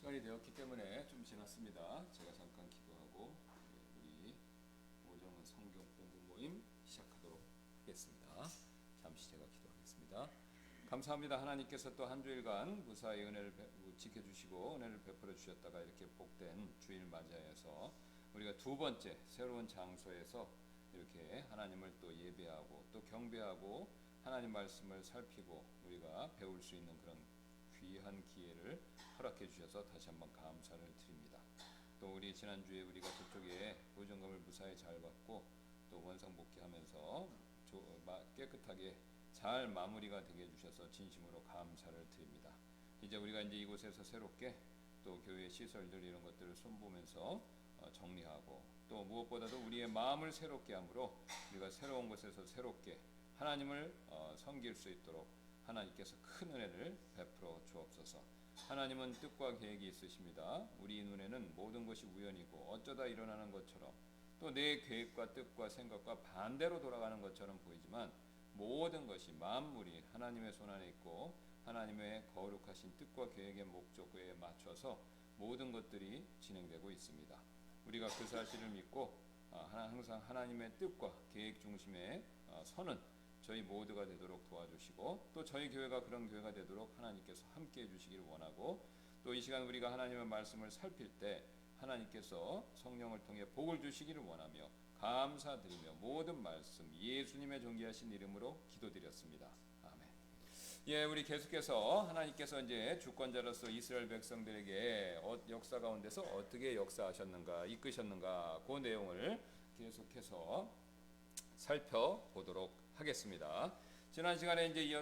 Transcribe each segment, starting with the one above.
시간이 되었기 때문에 좀 지났습니다. 제가 잠깐 기도하고 우리 오정은 성경 공부 모임 시작하도록 하겠습니다. 잠시 제가 기도하겠습니다. 감사합니다. 하나님께서 또 한 주일간 무사히 은혜를 지켜주시고 은혜를 베풀어 주셨다가 이렇게 복된 주일 맞이하여서 우리가 두 번째 새로운 장소에서 이렇게 하나님을 또 예배하고 또 경배하고 하나님 말씀을 살피고 우리가 배울 수 있는 그런 귀한 기회를 허락해 주셔서 다시 한번 감사를 드립니다. 또 우리 지난주에 우리가 저쪽에 보증금을 무사히 잘 받고 또 원상 복귀하면서 깨끗하게 잘 마무리가 되게 해주셔서 진심으로 감사를 드립니다. 이제 우리가 이곳에서 새롭게 또 교회 시설들 이런 것들을 손보면서 정리하고 또 무엇보다도 우리의 마음을 새롭게 함으로 우리가 새로운 곳에서 새롭게 하나님을 섬길 수 있도록 하나님께서 큰 은혜를 베풀어 주옵소서. 하나님은 뜻과 계획이 있으십니다. 우리 눈에는 모든 것이 우연이고 어쩌다 일어나는 것처럼 또 내 계획과 뜻과 생각과 반대로 돌아가는 것처럼 보이지만 모든 것이 만물이 하나님의 손안에 있고 하나님의 거룩하신 뜻과 계획의 목적에 맞춰서 모든 것들이 진행되고 있습니다. 우리가 그 사실을 믿고 항상 하나님의 뜻과 계획 중심에 서는 저희 모두가 되도록 도와주시고 또 저희 교회가 그런 교회가 되도록 하나님께서 함께해 주시기를 원하고 또 이 시간 우리가 하나님의 말씀을 살필 때 하나님께서 성령을 통해 복을 주시기를 원하며 감사드리며 모든 말씀 예수님의 존귀하신 이름으로 기도드렸습니다. 아멘. 예, 우리 계속해서 하나님께서 이제 주권자로서 이스라엘 백성들에게 역사 가운데서 어떻게 역사하셨는가 이끄셨는가 그 내용을 계속해서 살펴보도록 하겠습니다. 지난 시간에 이제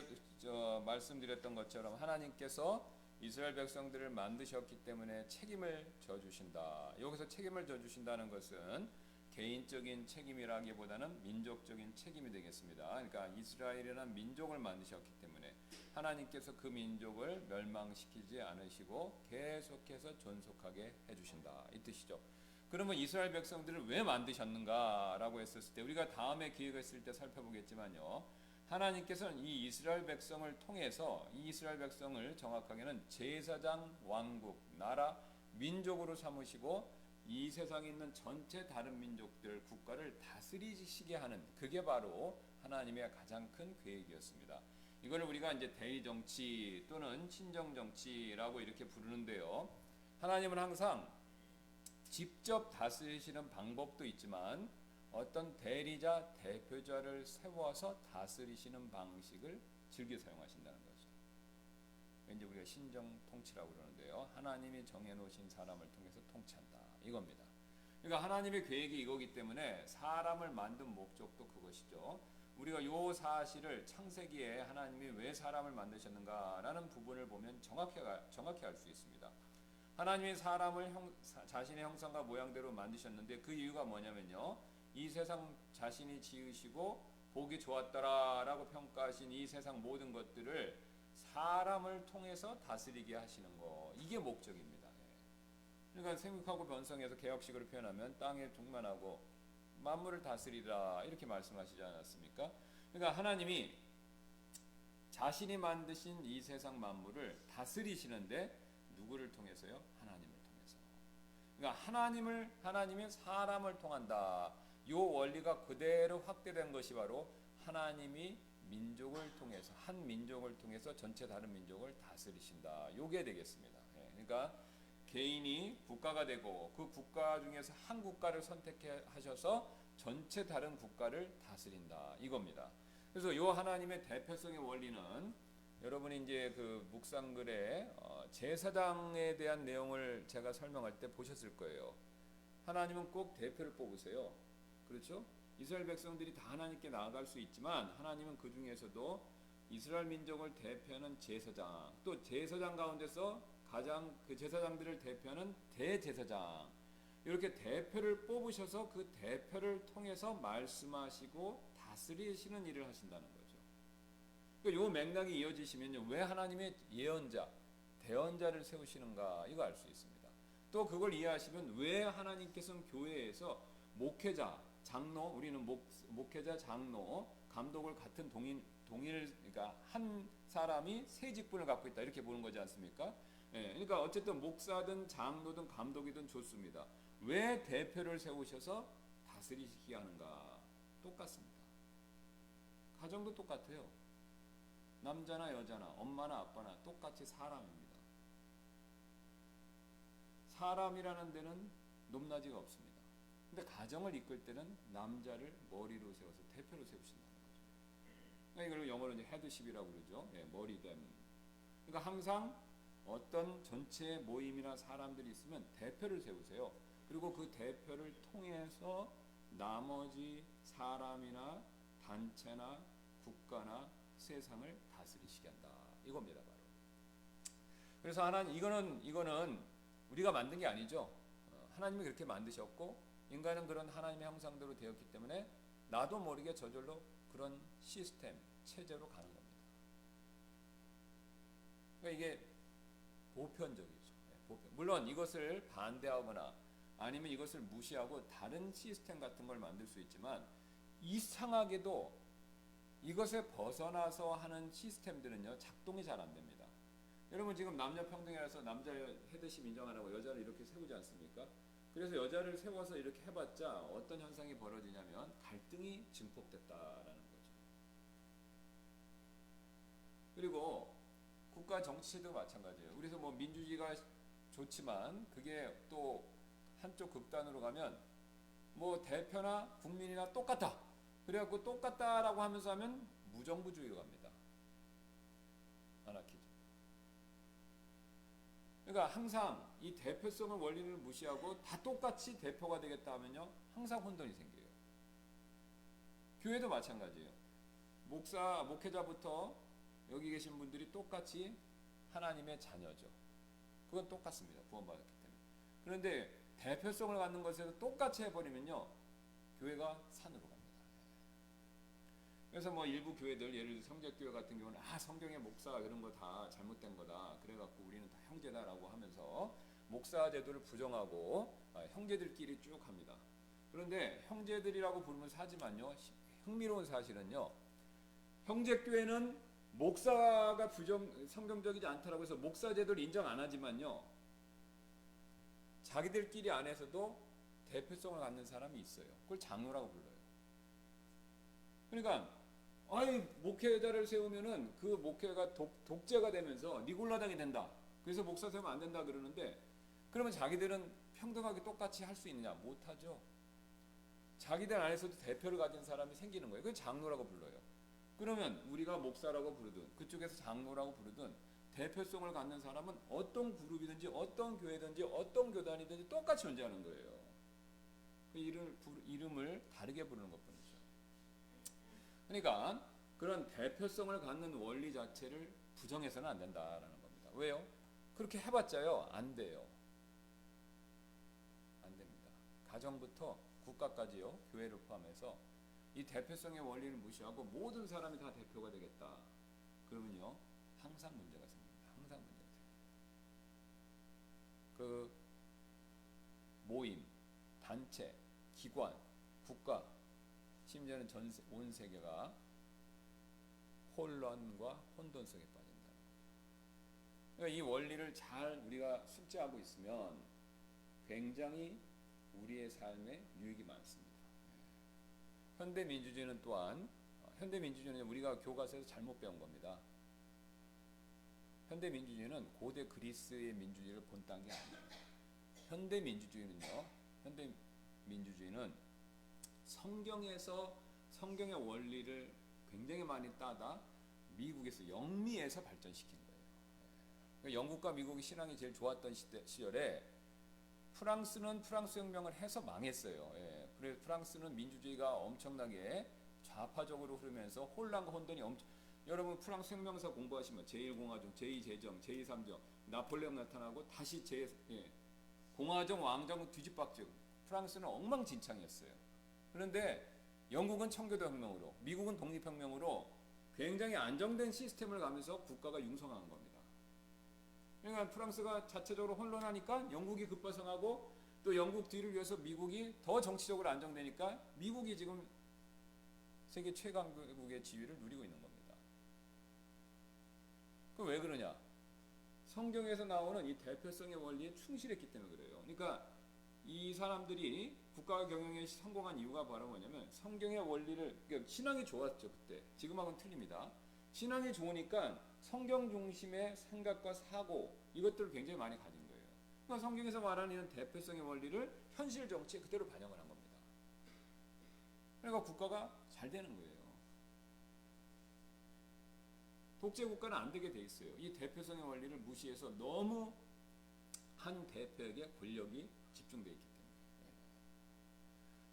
말씀드렸던 것처럼 하나님께서 이스라엘 백성들을 만드셨기 때문에 책임을 져주신다. 여기서 책임을 져주신다는 것은 개인적인 책임이라기보다는 민족적인 책임이 되겠습니다. 그러니까 이스라엘이라는 민족을 만드셨기 때문에 하나님께서 그 민족을 멸망시키지 않으시고 계속해서 존속하게 해주신다. 이 뜻이죠. 그러면 이스라엘 백성들을 왜 만드셨는가라고 했었을 때 우리가 다음에 기회가 있을 때 살펴보겠지만요. 하나님께서는 이 이스라엘 백성을 통해서 이 이스라엘 백성을 정확하게는 제사장, 왕국, 나라, 민족으로 삼으시고 이 세상에 있는 전체 다른 민족들, 국가를 다스리시게 하는 그게 바로 하나님의 가장 큰 계획이었습니다. 이걸 우리가 이제 대의 정치 또는 친정 정치라고 이렇게 부르는데요. 하나님은 항상 직접 다스리시는 방법도 있지만 어떤 대리자, 대표자를 세워서 다스리시는 방식을 즐겨 사용하신다는 거죠. 이제 우리가 신정 통치라고 그러는데요. 하나님이 정해놓으신 사람을 통해서 통치한다. 이겁니다. 그러니까 하나님의 계획이 이거기 때문에 사람을 만든 목적도 그것이죠. 우리가 요 사실을 창세기에 하나님이 왜 사람을 만드셨는가라는 부분을 보면 정확히 알 수 있습니다. 하나님이 사람을 자신의 형상과 모양대로 만드셨는데 그 이유가 뭐냐면요. 이 세상 자신이 지으시고 보기 좋았더라라고 평가하신 이 세상 모든 것들을 사람을 통해서 다스리게 하시는 거. 이게 목적입니다. 그러니까 생육하고 번성해서 개혁식으로 표현하면 땅에 충만하고 만물을 다스리라 이렇게 말씀하시지 않았습니까? 그러니까 하나님이 자신이 만드신 이 세상 만물을 다스리시는데 누구를 통해서요? 하나님을 통해서. 그러니까 하나님이 사람을 통한다. 이 원리가 그대로 확대된 것이 바로 하나님이 민족을 통해서 한 민족을 통해서 전체 다른 민족을 다스리신다. 요게 되겠습니다. 그러니까 개인이 국가가 되고 그 국가 중에서 한 국가를 선택하셔서 전체 다른 국가를 다스린다. 이겁니다. 그래서 요 하나님의 대표성의 원리는 여러분이 이제 그 묵상글에 제사장에 대한 내용을 제가 설명할 때 보셨을 거예요. 하나님은 꼭 대표를 뽑으세요. 그렇죠? 이스라엘 백성들이 다 하나님께 나아갈 수 있지만 하나님은 그 중에서도 이스라엘 민족을 대표하는 제사장, 또 제사장 가운데서 가장 그 제사장들을 대표하는 대제사장, 이렇게 대표를 뽑으셔서 그 대표를 통해서 말씀하시고 다스리시는 일을 하신다는 거죠. 그러니까 이 맥락이 이어지시면요, 왜 하나님의 예언자, 대언자를 세우시는가 이거 알 수 있습니다. 또 그걸 이해하시면 왜 하나님께서는 교회에서 목회자, 장로, 우리는 목회자, 장로, 감독을 같은 그러니까 한 사람이 세 직분을 갖고 있다 이렇게 보는 거지 않습니까? 예, 그러니까 어쨌든 목사든 장로든 감독이든 좋습니다. 왜 대표를 세우셔서 다스리시게 하는가? 똑같습니다. 가정도 똑같아요. 남자나 여자나 엄마나 아빠나 똑같이 사람입니다. 사람이라는 데는 높낮이가 없습니다. 근데 가정을 이끌 때는 남자를 머리로 세워서 대표로 세우신다는 거죠. 이걸 영어로 이제 헤드십이라고 그러죠. 예, 머리됨. 그러니까 항상 어떤 전체 모임이나 사람들이 있으면 대표를 세우세요. 그리고 그 대표를 통해서 나머지 사람이나 단체나 국가나 세상을 다스리시게 한다. 이겁니다, 바로. 그래서 하나님 이거는 우리가 만든 게 아니죠. 하나님이 그렇게 만드셨고 인간은 그런 하나님의 형상대로 되었기 때문에 나도 모르게 저절로 그런 시스템, 체제로 가는 겁니다. 그러니까 이게 보편적이죠. 보편. 물론 이것을 반대하거나 아니면 이것을 무시하고 다른 시스템 같은 걸 만들 수 있지만 이상하게도 이것에 벗어나서 하는 시스템들은요 작동이 잘 안 됩니다. 여러분 지금 남녀 평등이라서 남자 헤드십 인정하라고 여자를 이렇게 세우지 않습니까? 그래서 여자를 세워서 이렇게 해봤자 어떤 현상이 벌어지냐면 갈등이 증폭됐다라는 거죠. 그리고 국가 정치도 마찬가지예요. 그래서 뭐 민주주의가 좋지만 그게 또 한쪽 극단으로 가면 뭐 대표나 국민이나 똑같아. 그래갖고 똑같다라고 하면서 하면 무정부주의로 갑니다. 아나키즘. 그러니까 항상 이 대표성을 원리를 무시하고 다 똑같이 대표가 되겠다 하면요 항상 혼돈이 생겨요. 교회도 마찬가지예요. 목회자부터 여기 계신 분들이 똑같이 하나님의 자녀죠. 그건 똑같습니다. 구원받았기 때문에. 그런데 대표성을 갖는 것에서 똑같이 해버리면요 교회가 산으로 갑니다. 그래서 뭐 일부 교회들 예를 들어 성적교회 같은 경우는 성경의 목사 그런 거 다 잘못된 거다. 그래갖고 우리는 다 형제다라고 하면서 목사 제도를 부정하고 형제들끼리 쭉 합니다. 그런데 형제들이라고 부르면서 하지만요 흥미로운 사실은요 형제교회는 목사가 성경적이지 않다라고 해서 목사 제도를 인정 안 하지만요 자기들끼리 안에서도 대표성을 갖는 사람이 있어요. 그걸 장로라고 불러요. 그러니까 목회자를 세우면은 그 목회가 독재가 되면서 니골라당이 된다. 그래서 목사 세우면 안 된다 그러는데 그러면 자기들은 평등하게 똑같이 할 수 있느냐? 못하죠. 자기들 안에서도 대표를 가진 사람이 생기는 거예요. 그건 장로라고 불러요. 그러면 우리가 목사라고 부르든 그쪽에서 장로라고 부르든 대표성을 갖는 사람은 어떤 그룹이든지 어떤 교회든지 어떤 교단이든지 똑같이 존재하는 거예요. 그 이름을 다르게 부르는 것뿐이죠. 그러니까 그런 대표성을 갖는 원리 자체를 부정해서는 안 된다라는 겁니다. 왜요? 그렇게 해봤자요 안 돼요. 안 됩니다. 가정부터 국가까지요 교회를 포함해서 이 대표성의 원리를 무시하고 모든 사람이 다 대표가 되겠다. 그러면요 항상 문제가 생깁니다. 항상 문제가 생깁니다. 그 모임, 단체, 기관, 국가 심지어는 온 세계가 혼란과 혼돈성에 빠진다. 그러니까 이 원리를 잘 우리가 숙지하고 있으면 굉장히 우리의 삶에 유익이 많습니다. 현대 민주주의는 또한 현대 민주주의는 우리가 교과서에서 잘못 배운 겁니다. 현대 민주주의는 고대 그리스의 민주주의를 본딴 게 아니에요. 현대 민주주의는 성경에서 성경의 원리를 굉장히 많이 따다 미국에서 영미에서 발전시킨 거예요. 그러니까 영국과 미국의 신앙이 제일 좋았던 시절에 프랑스는 프랑스 혁명을 해서 망했어요. 그래서 프랑스는 민주주의가 엄청나게 좌파적으로 흐르면서 혼란과 혼돈이 여러분 프랑스 혁명사 공부하시면 제1공화정, 제2제정, 제2삼정, 나폴레옹 나타나고 다시 공화정, 왕정 뒤집박죽. 프랑스는 엉망진창이었어요. 그런데 영국은 청교도 혁명으로, 미국은 독립혁명으로 굉장히 안정된 시스템을 가면서 국가가 융성한 겁니다. 그러니까 프랑스가 자체적으로 혼란하니까 영국이 급발성하고 또 영국 뒤를 위해서 미국이 더 정치적으로 안정되니까 미국이 지금 세계 최강국의 지위를 누리고 있는 겁니다. 그럼 왜 그러냐? 성경에서 나오는 이 대표성의 원리에 충실했기 때문에 그래요. 그러니까 이 사람들이 국가 경영에 성공한 이유가 바로 뭐냐면 성경의 원리를, 그러니까 신앙이 좋았죠 그때. 지금하고는 틀립니다. 신앙이 좋으니까 성경 중심의 생각과 사고 이것들을 굉장히 많이 가진 거예요. 그러니까 성경에서 말하는 이런 대표성의 원리를 현실 정치에 그대로 반영을 한 겁니다. 그러니까 국가가 잘 되는 거예요. 독재 국가는 안 되게 돼 있어요. 이 대표성의 원리를 무시해서 너무 한 대표에게 권력이 집중되어 있기 때문에.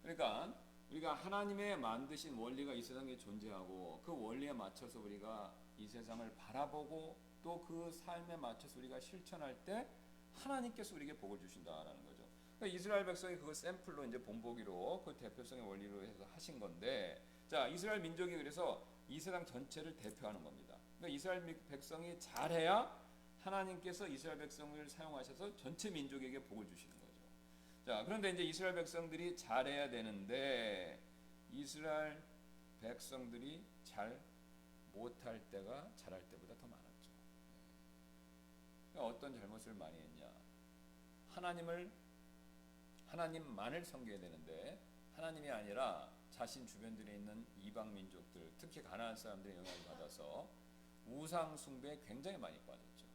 그러니까 우리가 하나님의 만드신 원리가 이 세상에 존재하고 그 원리에 맞춰서 우리가 이 세상을 바라보고 또 그 삶에 맞춰서 우리가 실천할 때 하나님께서 우리에게 복을 주신다라는 거죠. 그러니까 이스라엘 백성이 그걸 샘플로 이제 본보기로 그 대표성의 원리로 해서 하신 건데, 자 이스라엘 민족이 그래서 이 세상 전체를 대표하는 겁니다. 그러니까 이스라엘 백성이 잘해야 하나님께서 이스라엘 백성을 사용하셔서 전체 민족에게 복을 주시는 거죠. 자, 그런데 이제 이스라엘 백성들이 잘해야 되는데 이스라엘 백성들이 잘 못할 때가 잘할 때보다 더 많았죠. 그러니까 어떤 잘못을 많이 했냐? 하나님만을 섬겨야 되는데 하나님이 아니라 자신 주변들에 있는 이방 민족들, 특히 가나안 사람들의 영향을 받아서 우상 숭배에 굉장히 많이 빠졌죠.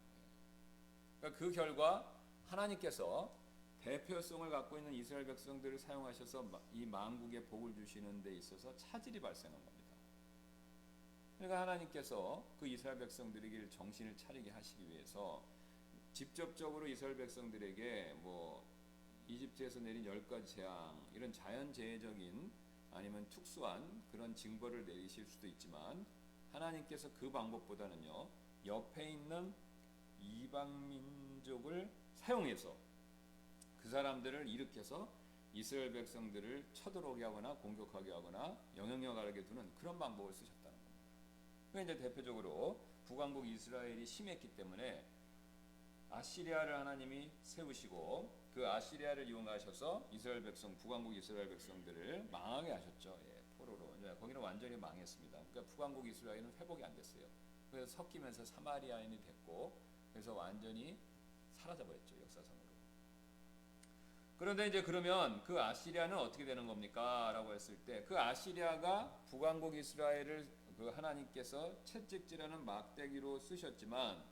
그러니까 그 결과 하나님께서 대표성을 갖고 있는 이스라엘 백성들을 사용하셔서 이 만국에 복을 주시는 데 있어서 차질이 발생한 겁니다. 그러니까 하나님께서 그 이스라엘 백성들에게 정신을 차리게 하시기 위해서 직접적으로 이스라엘 백성들에게 뭐 이집트에서 내린 10가지 재앙, 이런 자연재해적인 아니면 특수한 그런 징벌을 내리실 수도 있지만 하나님께서 그 방법보다는요, 옆에 있는 이방 민족을 사용해서 그 사람들을 일으켜서 이스라엘 백성들을 쳐들어오게 하거나 공격하게 하거나 영향력 아래게 두는 그런 방법을 쓰셨다는 겁니다. 그러니까 이제 대표적으로 북왕국 이스라엘이 심했기 때문에 아시리아를 하나님이 세우시고 그 아시리아를 이용하셔서 이스라엘 백성, 북왕국 이스라엘 백성들을 망하게 하셨죠. 예, 포로로. 거기는 완전히 망했습니다. 그러니까 북왕국 이스라엘은 회복이 안 됐어요. 그래서 섞이면서 사마리아인이 됐고, 그래서 완전히 사라져버렸죠, 역사상으로. 그런데 이제 그러면 그 아시리아는 어떻게 되는 겁니까? 라고 했을 때 그 아시리아가 북왕국 이스라엘을 그 하나님께서 채찍질하는 막대기로 쓰셨지만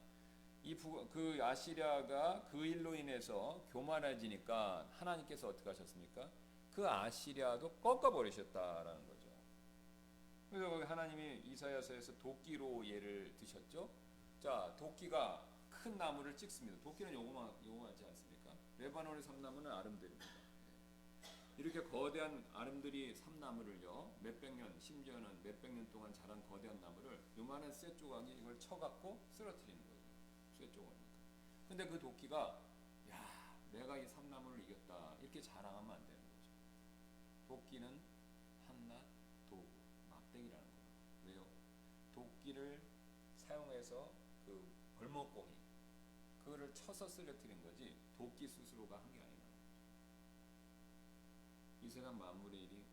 그 아시리아가 그 일로 인해서 교만해지니까 하나님께서 어떻게 하셨습니까? 그 아시리아도 꺾어버리셨다라는 거죠. 그래서 거기 하나님이 이사야서에서 도끼로 예를 드셨죠. 자, 도끼가 큰 나무를 찍습니다. 도끼는 요만하지 않습니까? 레바논의 삼나무는 아름들입니다. 이렇게 거대한 아름드리 삼나무를요, 몇백 년, 심지어는 몇백 년 동안 자란 거대한 나무를 요만한 쇠 조각이 이걸 쳐갖고 쓰러뜨리는 거예요. 쇠 조각이니까. 근데 그 도끼가 야, 내가 이 삼나무를 이겼다 이렇게 자랑하면 안 되는 거죠. 도끼는 한낱 도구, 막대기라는 거예요. 왜요? 도끼를 사용해서 그 벌목공이 그거를 쳐서 쓰러뜨린 거지 도끼 스스로가 한 게 아니라 이 세상 만물의 일이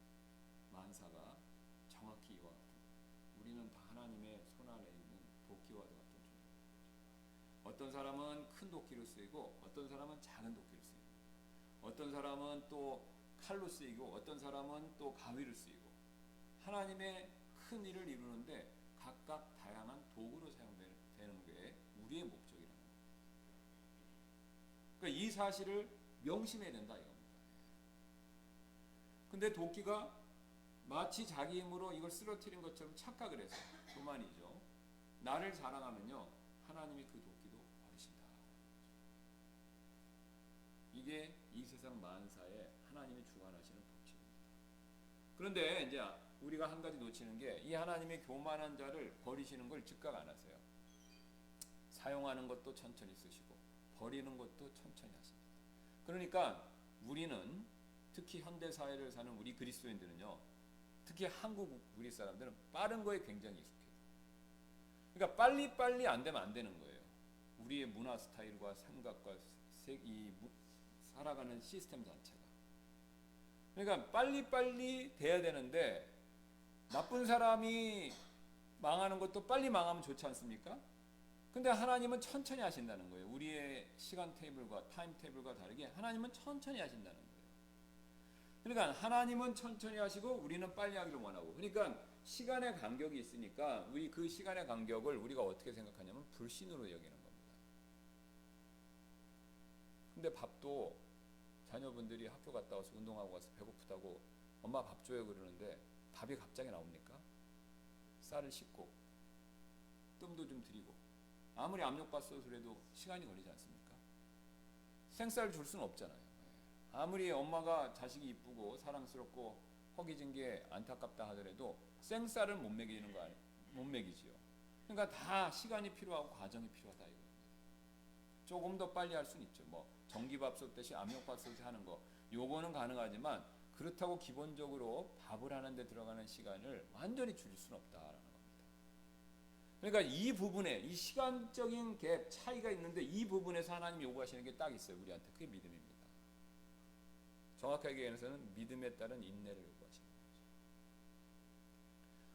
만사가 정확히 이와 같은, 우리는 다 하나님의 손 안에 있는 도끼와도 같은 존재입니다. 어떤 사람은 큰 도끼로 쓰이고 어떤 사람은 작은 도끼로 쓰이고 어떤 사람은 또 칼로 쓰이고 어떤 사람은 또 가위로 쓰이고 하나님의 큰 일을 이루는데 각각 다양한 도구로 사용되는 게 우리의 목적이라는 겁니다. 그러니까 이 사실을 명심해야 된다 이겁니다. 근데 도끼가 마치 자기 힘으로 이걸 쓰러뜨린 것처럼 착각을 해서 그만이죠. 나를 자랑하면요, 하나님이 그 도끼도 버리신다. 이게 이 세상 만사에 하나님이 주관하시는 법칙입니다. 그런데 이제 우리가 한 가지 놓치는 게 이 하나님의 교만한 자를 버리시는 걸 즉각 안 하세요. 사용하는 것도 천천히 쓰시고 버리는 것도 천천히 하십니다. 그러니까 우리는 특히 현대 사회를 사는 우리 그리스도인들은요, 특히 한국 우리 사람들은 빠른 거에 굉장히 익숙해요. 그러니까 빨리빨리 안 되면 안 되는 거예요. 우리의 문화 스타일과 생각과 이 살아가는 시스템 자체가. 그러니까 빨리빨리 돼야 되는데 나쁜 사람이 망하는 것도 빨리 망하면 좋지 않습니까? 근데 하나님은 천천히 하신다는 거예요. 우리의 시간 테이블과 타임 테이블과 다르게 하나님은 천천히 하신다는 거예요. 그러니까 하나님은 천천히 하시고 우리는 빨리 하기를 원하고, 그러니까 시간의 간격이 있으니까 우리 그 시간의 간격을 우리가 어떻게 생각하냐면 불신으로 여기는 겁니다. 근데 밥도 자녀분들이 학교 갔다 와서 운동하고 와서 배고프다고 엄마 밥 줘요 그러는데 밥이 갑자기 나옵니까? 쌀을 씻고 뜸도 좀 드리고 아무리 압력밥솥을 해도 시간이 걸리지 않습니까? 생쌀 줄 수는 없잖아요. 아무리 엄마가 자식이 이쁘고 사랑스럽고 허기진 게 안타깝다 하더라도 생쌀을 못 먹이는 거 아니에요? 못 먹이지요. 그러니까 다 시간이 필요하고 과정이 필요하다 이겁니다. 조금 더 빨리 할 수는 있죠. 뭐 전기밥솥 대신 압력밥솥 하는 거 요거는 가능하지만 그렇다고 기본적으로 밥을 하는데 들어가는 시간을 완전히 줄일 수는 없다라는 겁니다. 그러니까 이 부분에 이 시간적인 갭 차이가 있는데 이 부분에서 하나님이 요구하시는 게 딱 있어요. 우리한테 그게 믿음입니다. 정확하게 얘기해서는 믿음에 따른 인내를 요구하시는 거죠.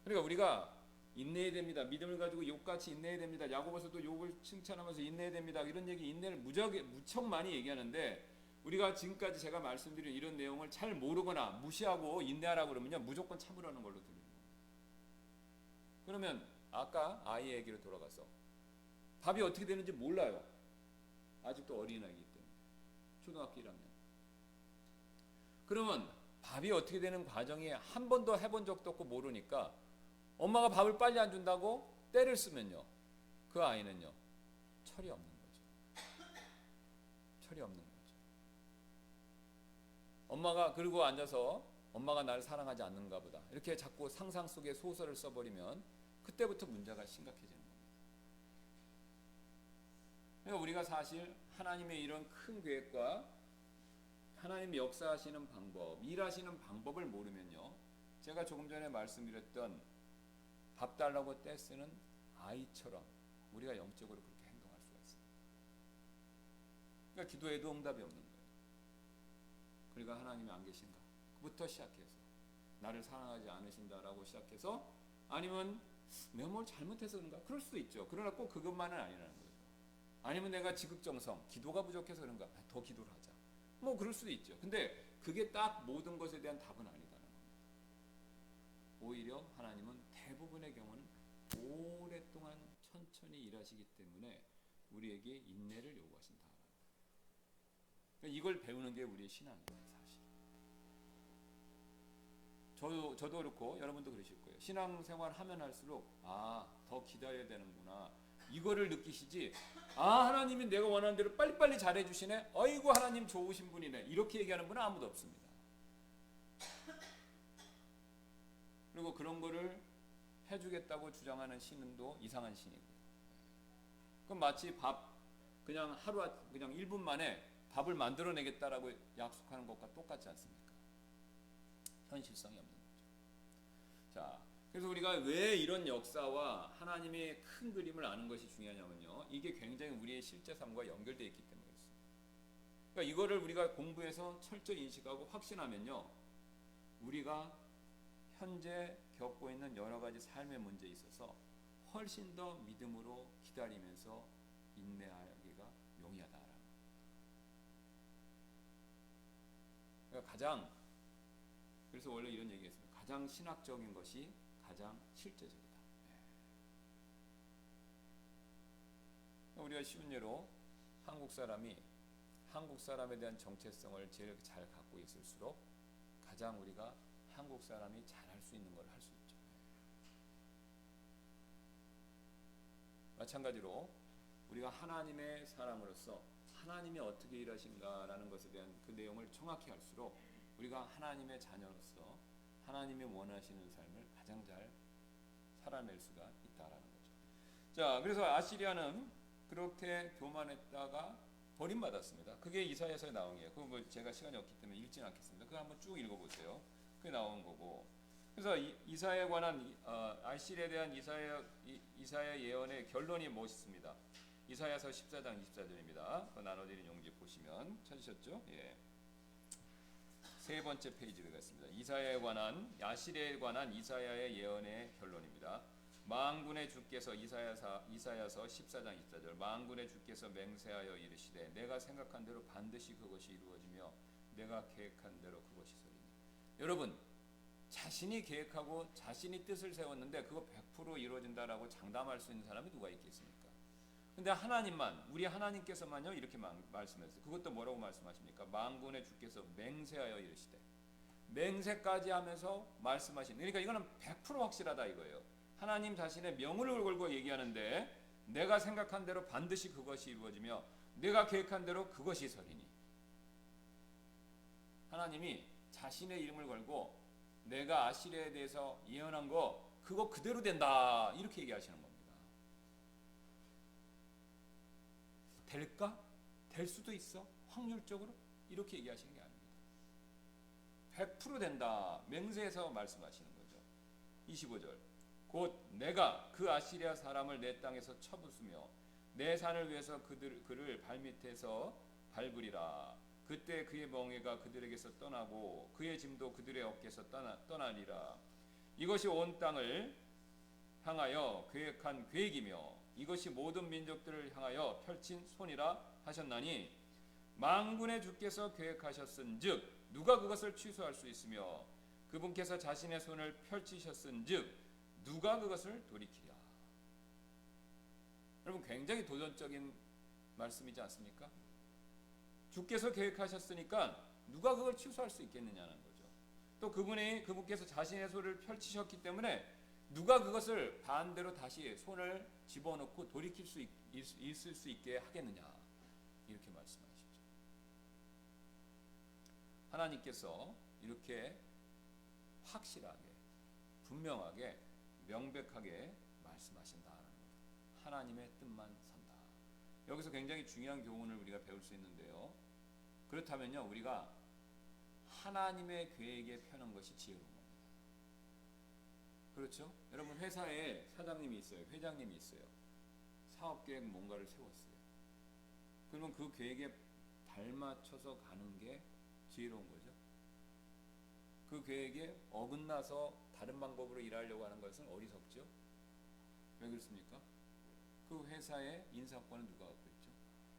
그러니까 우리가 인내해야 됩니다. 믿음을 가지고 욕같이 인내해야 됩니다. 야고보서도 욕을 칭찬하면서 인내해야 됩니다. 이런 얘기 인내를 무척 많이 얘기하는데 우리가 지금까지 제가 말씀드린 이런 내용을 잘 모르거나 무시하고 인내하라고 그러면요 무조건 참으라는 걸로 들리는 겁니다. 그러면 아까 아이의 얘기로 돌아가서 밥이 어떻게 되는지 몰라요. 아직도 어린아이이기 때문에 초등학교 1학년. 그러면 밥이 어떻게 되는 과정이 한 번도 해본 적도 없고 모르니까 엄마가 밥을 빨리 안 준다고 때를 쓰면요 그 아이는요 철이 없는 거죠. 철이 없는 거죠. 엄마가 그리고 앉아서 엄마가 나를 사랑하지 않는가 보다 이렇게 자꾸 상상 속에 소설을 써버리면 그때부터 문제가 심각해지는 겁니다. 그러니까 우리가 사실 하나님의 이런 큰 계획과 하나님이 역사하시는 방법, 일하시는 방법을 모르면요 제가 조금 전에 말씀드렸던 밥 달라고 떼쓰는 아이처럼 우리가 영적으로 그렇게 행동할 수가 있습니다. 그러니까 기도해도 응답이 없는 거예요. 그러니까 하나님이 안 계신가? 그부터 시작해서 나를 사랑하지 않으신다라고 시작해서 아니면 내가 뭘 잘못해서 그런가? 그럴 수도 있죠. 그러나 꼭 그것만은 아니라는 거죠. 아니면 내가 지극정성, 기도가 부족해서 그런가? 더 기도를 하자. 뭐 그럴 수도 있죠. 근데 그게 딱 모든 것에 대한 답은 아니다는 겁니다. 오히려 하나님은 대부분의 경우는 오랫동안 천천히 일하시기 때문에 우리에게 인내를 요구하신다라는 거예요. 그러니까 이걸 배우는 게 우리의 신앙이에요, 사실. 저도 그렇고 여러분도 그러실 거예요. 신앙생활 하면 할수록 더 기다려야 되는구나. 이거를 느끼시지 하나님이 내가 원하는 대로 빨리빨리 잘해주시네. 어이구 하나님 좋으신 분이네. 이렇게 얘기하는 분은 아무도 없습니다. 그리고 그런 거를 해주겠다고 주장하는 신은도 이상한 신이고요. 그럼 마치 그냥 1분 만에 밥을 만들어내겠다라고 약속하는 것과 똑같지 않습니까? 현실성이 없는 거죠. 자, 그래서 우리가 왜 이런 역사와 하나님의 큰 그림을 아는 것이 중요하냐면요. 이게 굉장히 우리의 실제 삶과 연결되어 있기 때문에 그렇습니다. 그러니까 이거를 우리가 공부해서 철저히 인식하고 확신하면요. 우리가 현재 겪고 있는 여러 가지 삶의 문제에 있어서 훨씬 더 믿음으로 기다리면서 인내하기가 용이하다라는 겁니다. 그러니까 그래서 원래 이런 얘기했습니다. 가장 신학적인 것이 가장 실제적이다. 우리가 쉬운 예로 한국 사람에 대한 정체성을 제일 잘 갖고 있을수록 가장 우리가 한국 사람이 잘할 수 있는 걸 할 수 있죠. 마찬가지로 우리가 하나님의 사람으로서 하나님이 어떻게 일하신가라는 것에 대한 그 내용을 정확히 알수록 우리가 하나님의 자녀로서 하나님이 원하시는 삶을 가장 잘 살아낼 수가 있다라는 거죠. 자, 그래서 아시리아는 그렇게 교만했다가 버림받았습니다. 그게 이사야서에 나온 게요. 그거 뭐 제가 시간이 없기 때문에 읽지는 않겠습니다. 그거 한번 쭉 읽어보세요. 그게 나온 거고. 그래서 이사야에 관한 아시리아에 대한 이사야 예언의 결론이 멋있습니다. 이사야서 14장 24절입니다. 그 나눠드린 용지 보시면 찾으셨죠? 예. 세 번째 페이지 되겠습니다. 아시리아에 관한 이사야의 예언의 결론입니다. 만군의 주께서 이사야서 14장 24절 만군의 주께서 맹세하여 이르시되 내가 생각한 대로 반드시 그것이 이루어지며 내가 계획한 대로 그것이 서리니. 여러분, 자신이 계획하고 자신이 뜻을 세웠는데 그거 100% 이루어진다라고 장담할 수 있는 사람이 누가 있겠습니까? 근데 하나님만, 우리 하나님께서만요 이렇게 말씀하셨어요. 그것도 뭐라고 말씀하십니까? 만군의 주께서 맹세하여 이르시되, 맹세까지 하면서 말씀하신, 그러니까 이거는 100% 확실하다 이거예요. 하나님 자신의 명을 걸고 얘기하는데 내가 생각한 대로 반드시 그것이 이루어지며 내가 계획한 대로 그것이 서리니. 하나님이 자신의 이름을 걸고 내가 아시리아에 대해서 예언한 거 그거 그대로 된다 이렇게 얘기하시는 겁니다. 될까? 될 수도 있어. 확률적으로 이렇게 얘기하시는 게 아닙니다. 100% 된다. 맹세해서 말씀하시는 거죠. 25절 곧 내가 그 아시리아 사람을 내 땅에서 쳐부수며 내 산을 위해서 그를 발밑에서 밟으리라. 그때 그의 멍에가 그들에게서 떠나고 그의 짐도 그들의 어깨에서 떠나리라. 이것이 온 땅을 향하여 계획한 계획이며 이것이 모든 민족들을 향하여 펼친 손이라 하셨나니 만군의 주께서 계획하셨은즉 누가 그것을 취소할 수 있으며 그분께서 자신의 손을 펼치셨은즉 누가 그것을 돌이키랴. 여러분, 굉장히 도전적인 말씀이지 않습니까? 주께서 계획하셨으니까 누가 그걸 취소할 수 있겠느냐는 거죠. 또 그분께서 자신의 손을 펼치셨기 때문에 누가 그것을 반대로 다시 손을 집어넣고 돌이킬 수 있을 수 있게 하겠느냐 이렇게 말씀하시죠. 하나님께서 이렇게 확실하게 분명하게 명백하게 말씀하신다는 거예요. 하나님의 뜻만 선다. 여기서 굉장히 중요한 교훈을 우리가 배울 수 있는데요. 그렇다면요, 우리가 하나님의 계획에 펴는 것이 지혜로운 겁니다. 그렇죠? 여러분, 회사에 사장님이 있어요. 회장님이 있어요. 사업계획 뭔가를 세웠어요. 그러면 그 계획에 발맞춰서 가는 게 지혜로운 거죠. 그 계획에 어긋나서 다른 방법으로 일하려고 하는 것은 어리석죠. 왜 그렇습니까? 그 회사의 인사권은 누가 갖고 있죠?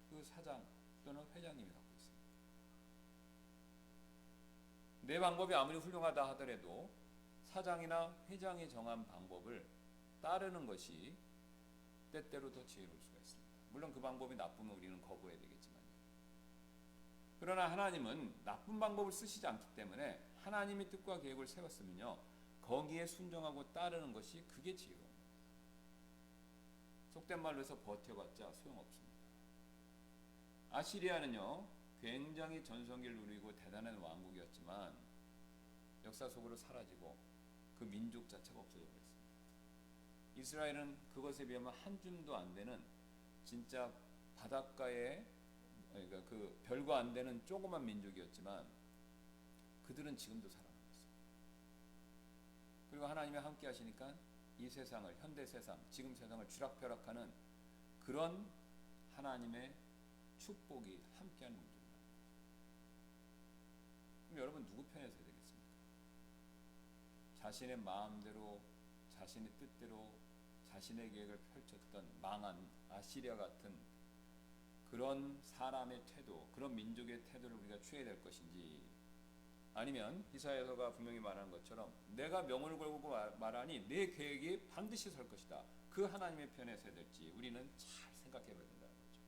그 사장 또는 회장님이 갖고 있습니다. 내 방법이 아무리 훌륭하다 하더라도 사장이나 회장이 정한 방법을 따르는 것이 때때로 더 지혜로울 수가 있습니다. 물론 그 방법이 나쁘면 우리는 거부해야 되겠지만요. 그러나 하나님은 나쁜 방법을 쓰시지 않기 때문에 하나님이 뜻과 계획을 세웠으면요, 거기에 순종하고 따르는 것이 그게 지혜로운 겁니다. 속된 말로 해서 버텨봤자 소용없습니다. 아시리아는요 굉장히 전성기를 누리고 대단한 왕국이었지만 역사 속으로 사라지고 그 민족 자체가 없어져 버렸습니다. 이스라엘은 그것에 비하면 한 줌도 안 되는 진짜 바닷가에, 그러니까 그 별거 안 되는 조그만 민족이었지만 그들은 지금도 살아남고 있습니다. 그리고 하나님이 함께 하시니까 이 세상을, 현대 세상, 지금 세상을 쥐락펴락하는 그런 하나님의 축복이 함께하는 민족입니다. 그럼 여러분 누구 편에 서야 되겠습니까? 자신의 마음대로, 자신의 뜻대로 자신의 계획을 펼쳤던 망한 아시리아 같은 그런 사람의 태도, 그런 민족의 태도를 우리가 취해야 될 것인지, 아니면 이사야서가 분명히 말하는 것처럼 내가 명을 걸고 말하니 내 계획이 반드시 설 것이다, 그 하나님의 편에 서야 될지 우리는 잘 생각해 봐야 된다는 거죠.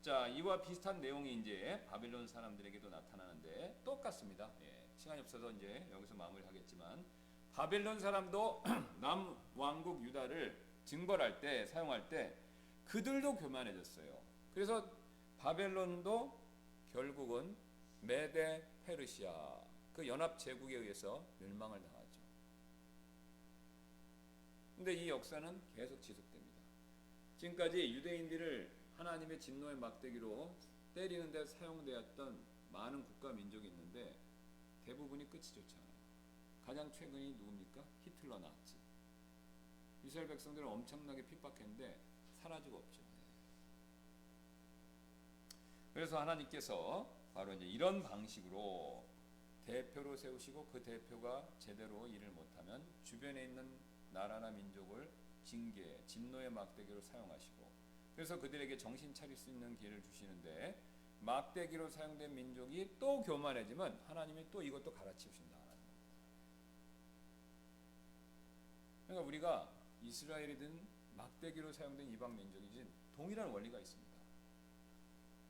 자, 이와 비슷한 내용이 이제 바벨론 사람들에게도 나타나는데 똑같습니다. 시간이 없어서 이제 여기서 마무리하겠지만, 바벨론 사람도 남왕국 유다를 징벌할 때, 사용할 때 그들도 교만해졌어요. 그래서 바벨론도 결국은 메데 페르시아 그 연합 제국에 의해서 멸망을 당하죠. 근데 이 역사는 계속 지속됩니다. 지금까지 유대인들을 하나님의 진노의 막대기로 때리는 데 사용되었던 많은 국가 민족이 있는데 대부분이 끝이 좋지 않아요. 가장 최근이 누굽니까? 히틀러 나치. 이스라엘 백성들은 엄청나게 핍박했는데 사라지고 없죠. 그래서 하나님께서 바로 이제 이런 방식으로 대표로 세우시고 그 대표가 제대로 일을 못하면 주변에 있는 나라나 민족을 징계, 진노의 막대기로 사용하시고, 그래서 그들에게 정신 차릴 수 있는 기회를 주시는데, 막대기로 사용된 민족이 또 교만해지면 하나님이 또 이것도 갈아치우신다. 그러니까 우리가 이스라엘이든 막대기로 사용된 이방 민족이든 동일한 원리가 있습니다.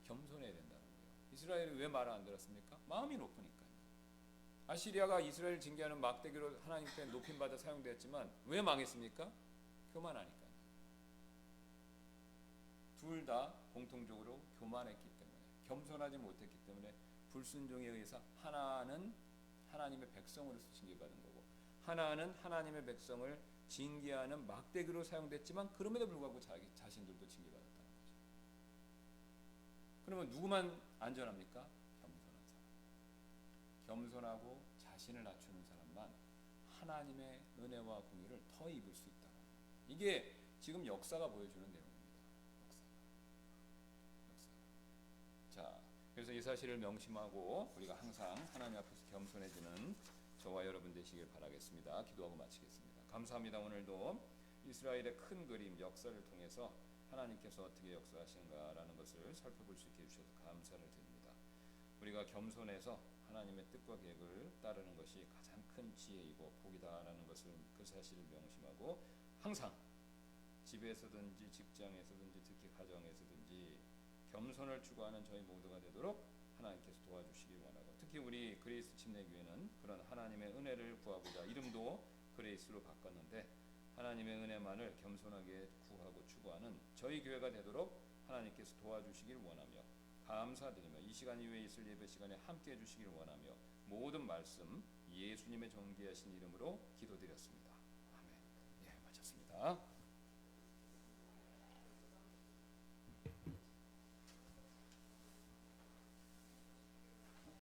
겸손해야 된다는 거예요. 이스라엘이 왜 말을 안 들었습니까? 마음이 높으니까요. 아시리아가 이스라엘 징계하는 막대기로 하나님께 높임받아 사용되었지만 왜 망했습니까? 교만하니까요. 둘 다 공통적으로 교만했기 때문에, 겸손하지 못했기 때문에 불순종에 의해서 하나는 하나님의 백성으로서 징계받은 거고, 하나는 하나님의 백성을 징계하는 막대기로 사용됐지만 그럼에도 불구하고 자신들도 징계받았다는 거죠. 그러면 누구만 안전합니까? 겸손한 사람. 겸손하고 자신을 낮추는 사람만 하나님의 은혜와 공의를 더 입을 수 있다. 이게 지금 역사가 보여주는 내용입니다. 자, 그래서 이 사실을 명심하고 우리가 항상 하나님 앞에서 겸손해지는 저와 여러분 되시길 바라겠습니다. 기도하고 마치겠습니다. 감사합니다. 오늘도 이스라엘의 큰 그림, 역사를 통해서 하나님께서 어떻게 역사하시는가라는 것을 살펴볼 수 있게 해주셔서 감사를 드립니다. 우리가 겸손해서 하나님의 뜻과 계획을 따르는 것이 가장 큰 지혜이고 복이다라는 것을, 그 사실을 명심하고 항상 집에서든지 직장에서든지 특히 가정에서든지 겸손을 추구하는 저희 모두가 되도록 하나님께서 도와주시기 원하고, 특히 우리 그레이스 침례교회는 그런 하나님의 은혜를 구하고자 이름도 그레이스로 바꿨는데, 하나님의 은혜만을 겸손하게 구하고 추구하는 저희 교회가 되도록 하나님께서 도와주시길 원하며 감사드리며, 이 시간 이후에 있을 예배 시간에 함께 해주시길 원하며 모든 말씀 예수님의 존귀하신 이름으로 기도드렸습니다. 아멘. 예, 마쳤습니다.